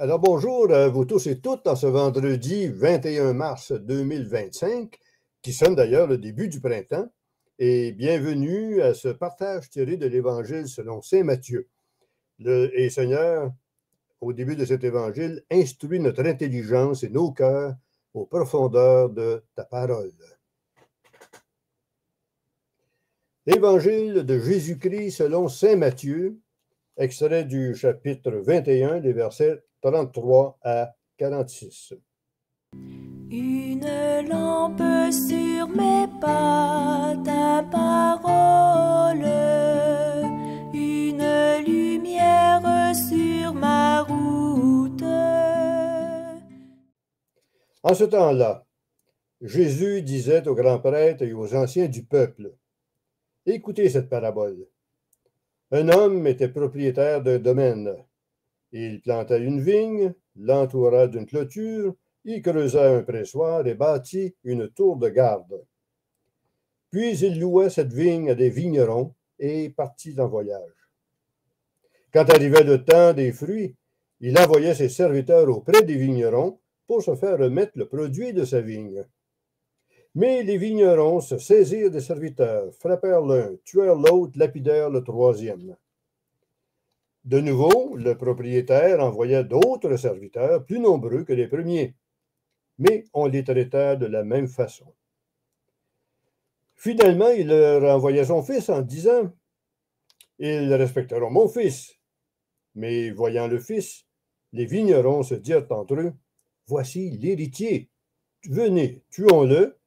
Alors bonjour à vous tous et toutes en ce vendredi 21 mars 2025, qui sonne d'ailleurs le début du printemps, et bienvenue à ce partage tiré de l'Évangile selon Saint Matthieu. Et Seigneur, au début de cet Évangile, instruis notre intelligence et nos cœurs aux profondeurs de ta parole. Évangile de Jésus-Christ selon Saint Matthieu, extrait du chapitre 21, des versets 33 à 46. Une lampe sur mes pas, ta parole, une lumière sur ma route. En ce temps-là, Jésus disait aux grands prêtres et aux anciens du peuple, « Écoutez cette parabole. Un homme était propriétaire d'un domaine. Il planta une vigne, l'entoura d'une clôture, y creusa un pressoir et bâtit une tour de garde. Puis il loua cette vigne à des vignerons et partit en voyage. Quand arrivait le temps des fruits, il envoyait ses serviteurs auprès des vignerons pour se faire remettre le produit de sa vigne. Mais les vignerons se saisirent des serviteurs, frappèrent l'un, tuèrent l'autre, lapidèrent le troisième. De nouveau, le propriétaire envoya d'autres serviteurs, plus nombreux que les premiers, mais on les traita de la même façon. Finalement, il leur envoya son fils en disant, « Ils respecteront mon fils. » Mais voyant le fils, les vignerons se dirent entre eux, « Voici l'héritier. Venez, tuons-le,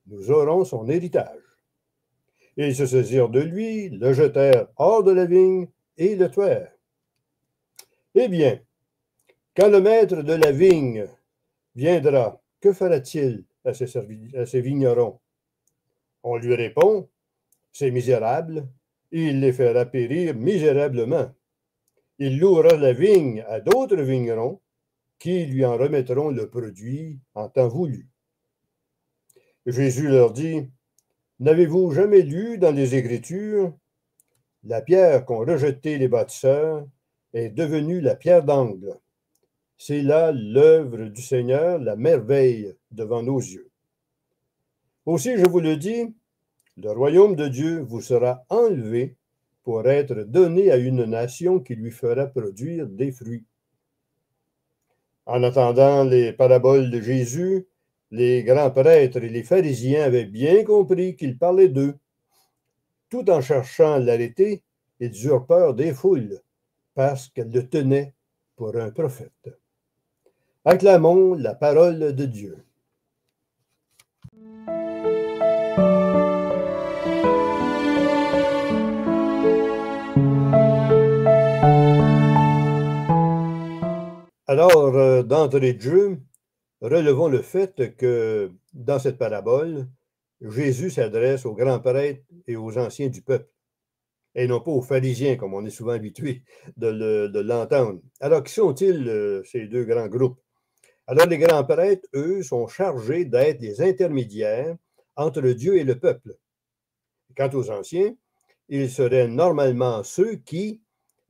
nous aurons son héritage. » Et ils se saisirent de lui, le jetèrent hors de la vigne et le tuèrent. Eh bien, quand le maître de la vigne viendra, que fera-t-il à ces vignerons? On lui répond, c'est misérable, et il les fera périr misérablement. Il louera la vigne à d'autres vignerons qui lui en remettront le produit en temps voulu. Jésus leur dit, n'avez-vous jamais lu dans les Écritures, la pierre qu'ont rejetée les bâtisseurs est devenue la pierre d'angle. C'est là l'œuvre du Seigneur, la merveille devant nos yeux. Aussi, je vous le dis, le royaume de Dieu vous sera enlevé pour être donné à une nation qui lui fera produire des fruits. En attendant les paraboles de Jésus, les grands prêtres et les pharisiens avaient bien compris qu'il parlait d'eux. Tout en cherchant à l'arrêter, ils eurent peur des foules, parce qu'elles le tenaient pour un prophète. Acclamons la parole de Dieu. Alors, d'entrée de jeu, relevons le fait que dans cette parabole, Jésus s'adresse aux grands prêtres et aux anciens du peuple, et non pas aux pharisiens, comme on est souvent habitué de l'entendre. Alors, qui sont-ils, ces deux grands groupes? Alors, les grands prêtres, eux, sont chargés d'être les intermédiaires entre Dieu et le peuple. Quant aux anciens, ils seraient normalement ceux qui,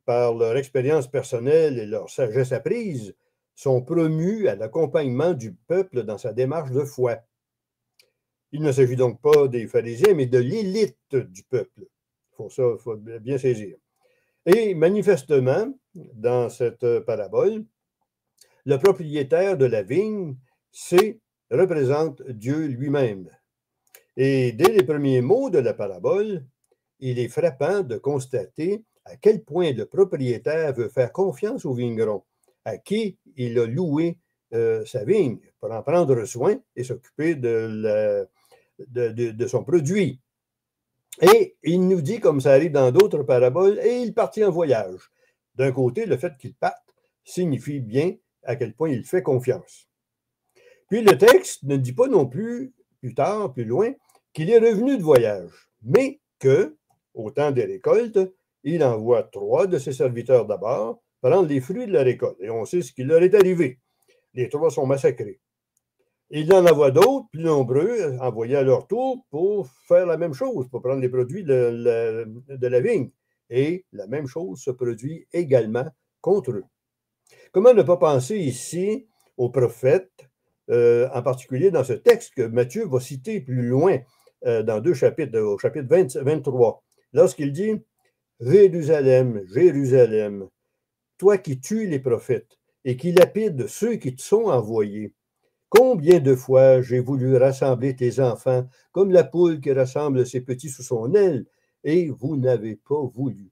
par leur expérience personnelle et leur sagesse apprise, sont promus à l'accompagnement du peuple dans sa démarche de foi. Il ne s'agit donc pas des pharisiens, mais de l'élite du peuple. Il faut bien saisir. Et manifestement, dans cette parabole, le propriétaire de la vigne, représente Dieu lui-même. Et dès les premiers mots de la parabole, il est frappant de constater à quel point le propriétaire veut faire confiance au vigneron, à qui il a loué sa vigne pour en prendre soin et s'occuper de son produit. Et il nous dit, comme ça arrive dans d'autres paraboles, et il partit en voyage. D'un côté, le fait qu'il parte signifie bien à quel point il fait confiance. Puis le texte ne dit pas non plus, plus tard, plus loin, qu'il est revenu de voyage, mais que, au temps des récoltes, il envoie 3 de ses serviteurs d'abord prendre les fruits de la récolte. Et on sait ce qui leur est arrivé. Les 3 sont massacrés. Il en envoie d'autres, plus nombreux, envoyés à leur tour pour faire la même chose, pour prendre les produits de la vigne. Et la même chose se produit également contre eux. Comment ne pas penser ici aux prophètes, en particulier dans ce texte que Matthieu va citer plus loin, dans 2 chapitres, au chapitre 23, lorsqu'il dit « Jérusalem, Jérusalem, toi qui tues les prophètes et qui lapides ceux qui te sont envoyés, combien de fois j'ai voulu rassembler tes enfants comme la poule qui rassemble ses petits sous son aile, et vous n'avez pas voulu. »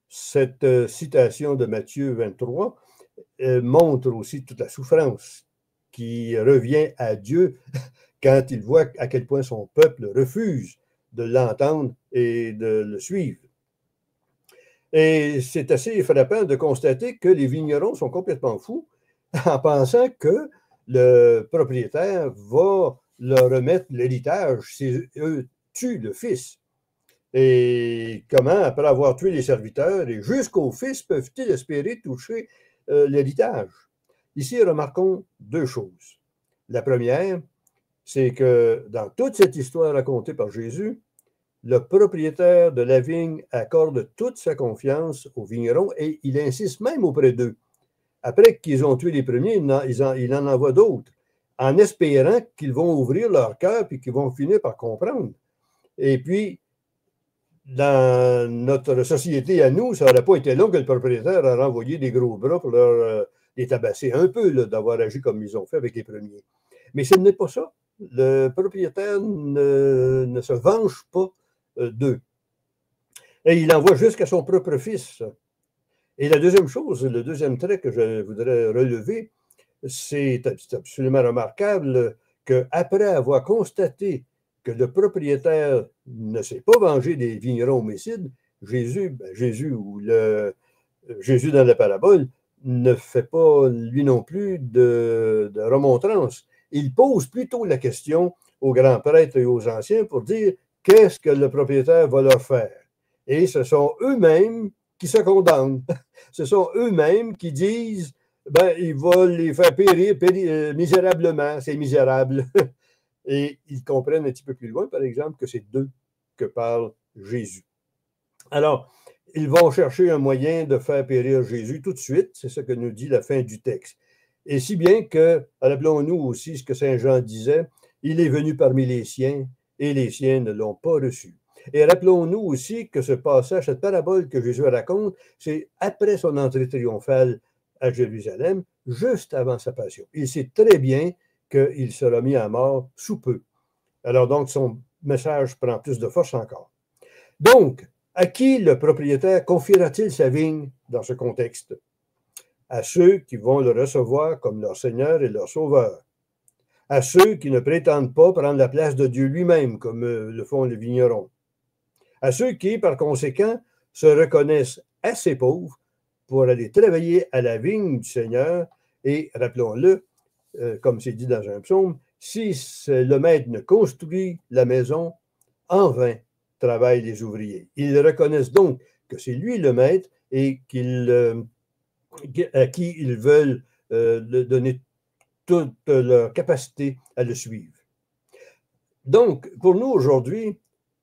Cette citation de Matthieu 23 montre aussi toute la souffrance qui revient à Dieu quand il voit à quel point son peuple refuse de l'entendre et de le suivre. Et c'est assez frappant de constater que les vignerons sont complètement fous en pensant que le propriétaire va leur remettre l'héritage si eux tuent le fils. Et comment, après avoir tué les serviteurs, et jusqu'au fils, peuvent-ils espérer toucher l'héritage? Ici, remarquons deux choses. La première, c'est que dans toute cette histoire racontée par Jésus, le propriétaire de la vigne accorde toute sa confiance aux vignerons et il insiste même auprès d'eux. Après qu'ils ont tué les premiers, il en envoie d'autres, en espérant qu'ils vont ouvrir leur cœur et qu'ils vont finir par comprendre. Et puis, dans notre société à nous, ça n'aurait pas été long que le propriétaire a renvoyé des gros bras pour leur les tabasser un peu d'avoir agi comme ils ont fait avec les premiers. Mais ce n'est pas ça. Le propriétaire ne se venge pas d'eux. Et il envoie jusqu'à son propre fils. Et la deuxième chose, le deuxième trait que je voudrais relever, c'est absolument remarquable qu'après avoir constaté que le propriétaire ne s'est pas vengé des vignerons homicides, Jésus dans la parabole, ne fait pas, lui non plus, de remontrance. Il pose plutôt la question aux grands prêtres et aux anciens pour dire qu'est-ce que le propriétaire va leur faire. Et ce sont eux-mêmes qui se condamnent. Ce sont eux-mêmes qui disent il va les faire périr misérablement, c'est misérable. Et ils comprennent un petit peu plus loin, par exemple, que c'est d'eux que parle Jésus. Alors, ils vont chercher un moyen de faire périr Jésus tout de suite, c'est ce que nous dit la fin du texte. Et si bien que, rappelons-nous aussi ce que Saint Jean disait, il est venu parmi les siens et les siens ne l'ont pas reçu. Et rappelons-nous aussi que ce passage, cette parabole que Jésus raconte, c'est après son entrée triomphale à Jérusalem, juste avant sa passion. Il sait très bien qu'il sera mis à mort sous peu. Alors donc, son message prend plus de force encore. Donc, à qui le propriétaire confiera-t-il sa vigne dans ce contexte? À ceux qui vont le recevoir comme leur Seigneur et leur Sauveur. À ceux qui ne prétendent pas prendre la place de Dieu lui-même, comme le font les vignerons. À ceux qui, par conséquent, se reconnaissent assez pauvres pour aller travailler à la vigne du Seigneur et, rappelons-le, comme c'est dit dans un psaume, si le maître ne construit la maison, en vain travaillent les ouvriers. Ils reconnaissent donc que c'est lui le maître et à qui ils veulent donner toute leur capacité à le suivre. Donc, pour nous aujourd'hui,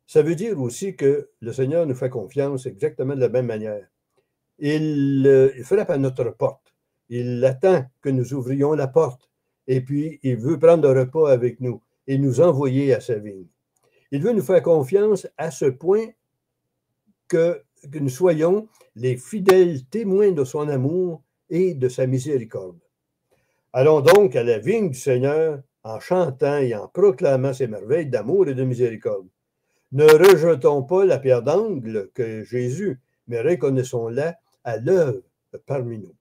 ça veut dire aussi que le Seigneur nous fait confiance exactement de la même manière. Il frappe à notre porte. Il attend que nous ouvrions la porte. Et puis, il veut prendre le repas avec nous et nous envoyer à sa vigne. Il veut nous faire confiance à ce point que nous soyons les fidèles témoins de son amour et de sa miséricorde. Allons donc à la vigne du Seigneur en chantant et en proclamant ses merveilles d'amour et de miséricorde. Ne rejetons pas la pierre d'angle que Jésus, mais reconnaissons-la à l'œuvre parmi nous.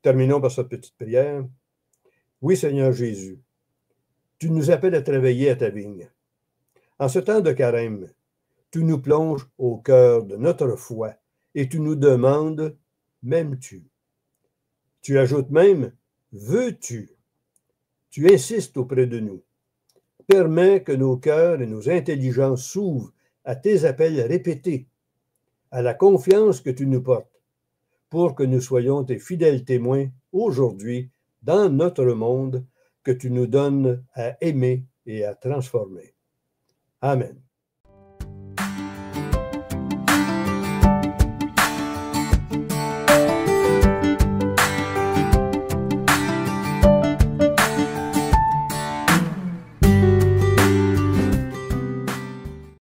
Terminons par cette petite prière. Oui, Seigneur Jésus, tu nous appelles à travailler à ta vigne. En ce temps de carême, tu nous plonges au cœur de notre foi et tu nous demandes, m'aimes-tu? Tu ajoutes même, veux-tu? Tu insistes auprès de nous. Permets que nos cœurs et nos intelligences s'ouvrent à tes appels répétés, à la confiance que tu nous portes, pour que nous soyons tes fidèles témoins aujourd'hui dans notre monde que tu nous donnes à aimer et à transformer. Amen.